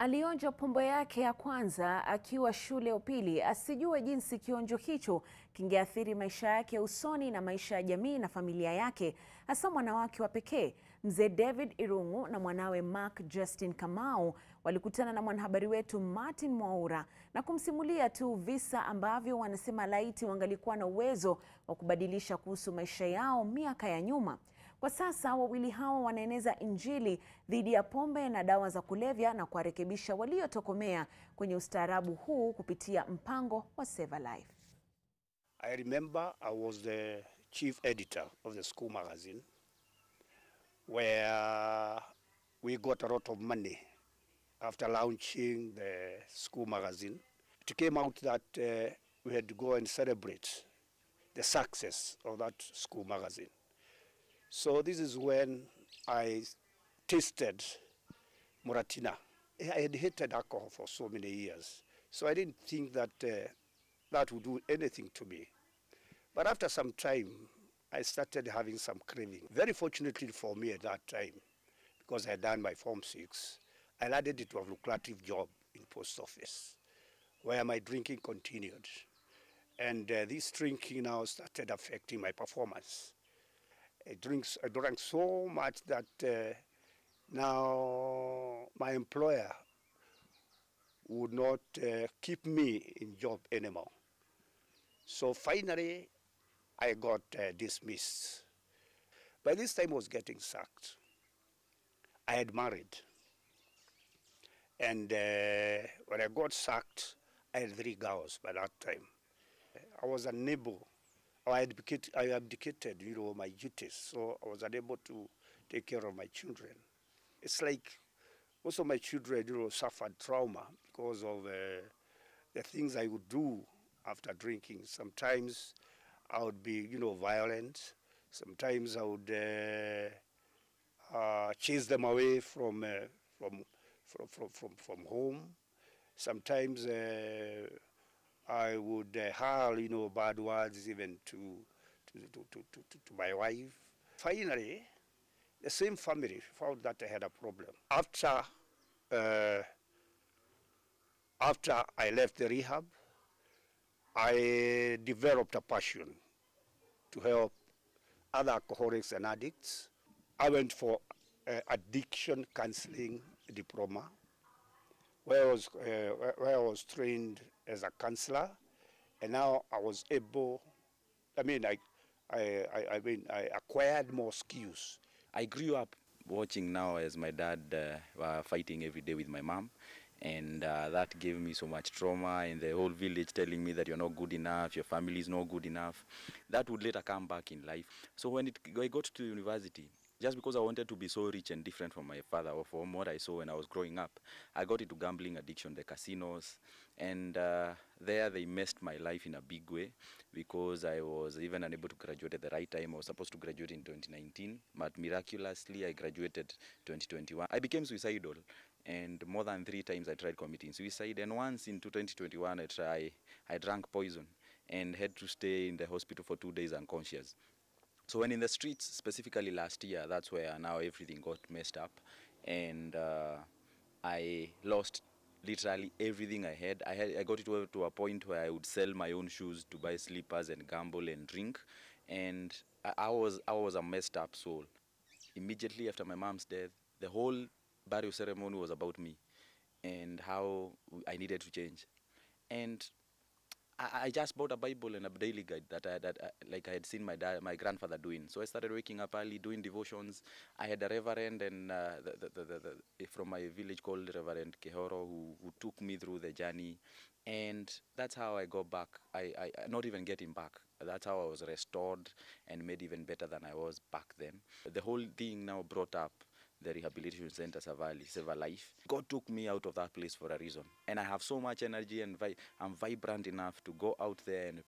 Alionja pombe yake ya kwanza akiwa shule ya upili, asijue jinsi kionjo hicho kingeathiri maisha yake ya usoni na maisha ya jamii na familia yake, hasa mwana wake wa pekee. Mzee David Irungu na mwanawe Mark Justin Kamau walikutana na mwanahabari wetu Martin Mwaura na kumsimulia tu visa ambavyo wanasema laiti wangalikuwa na uwezo wa kubadilisha kuhusu maisha yao miaka ya nyuma. Kwa sasa wawili hao wanaeneza Injili dhidi ya pombe na dawa za kulevya na kuwarekebisha waliotokomea kwenye ustaarabu huu kupitia mpango wa Save a Life. I remember I was the chief editor of the school magazine where we got a lot of money after launching the school magazine. It came out that we had to go and celebrate the success of that school magazine. So this is when I tasted Moratina. I had hated alcohol for so many years, so I didn't think that that would do anything to me. But after some time, I started having some craving. Very fortunately for me at that time, because I had done my Form 6, I landed into a lucrative job in post office, where my drinking continued. And this drinking now started affecting my performance. I drank so much that now my employer would not keep me in job anymore. So finally, I got dismissed. By this time, I was getting sacked. I had married. And when I got sacked, I had 3 girls by that time. I was unable. I abdicated, my duties, so I was unable to take care of my children. It's like most of my children, suffered trauma because of the things I would do after drinking. Sometimes I would be, violent. Sometimes I would chase them away from home. Sometimes I would hurl, bad words even to my wife. Finally, the same family found that I had a problem. After I left the rehab, I developed a passion to help other alcoholics and addicts. I went for addiction counseling diploma, where I was trained as a counselor, and now I was able. I acquired more skills. I grew up watching now as my dad were fighting every day with my mom, and that gave me so much trauma, and the whole village telling me that you're not good enough, your family is not good enough. That would later come back in life. So when I got to university, just because I wanted to be so rich and different from my father or from what I saw when I was growing up, I got into gambling addiction, the casinos, and there they messed my life in a big way because I was even unable to graduate at the right time. I was supposed to graduate in 2019, but miraculously I graduated 2021. I became suicidal, and more than 3 times I tried committing suicide, and once in 2021 I drank poison and had to stay in the hospital for 2 days unconscious. So when in the streets, specifically last year, that's where now everything got messed up, and I lost literally everything I had. I got it to a point where I would sell my own shoes to buy slippers and gamble and drink, and I was a messed up soul. Immediately after my mom's death, the whole burial ceremony was about me and how I needed to change. And I just bought a Bible and a daily guide that I had seen my grandfather doing. So I started waking up early, doing devotions. I had a reverend and from my village called Reverend Kehoro who took me through the journey, and that's how I got back. I not even getting back. That's how I was restored and made even better than I was back then. The whole thing now brought up the rehabilitation center, Save a Life. God took me out of that place for a reason. And I have so much energy and I'm vibrant enough to go out there and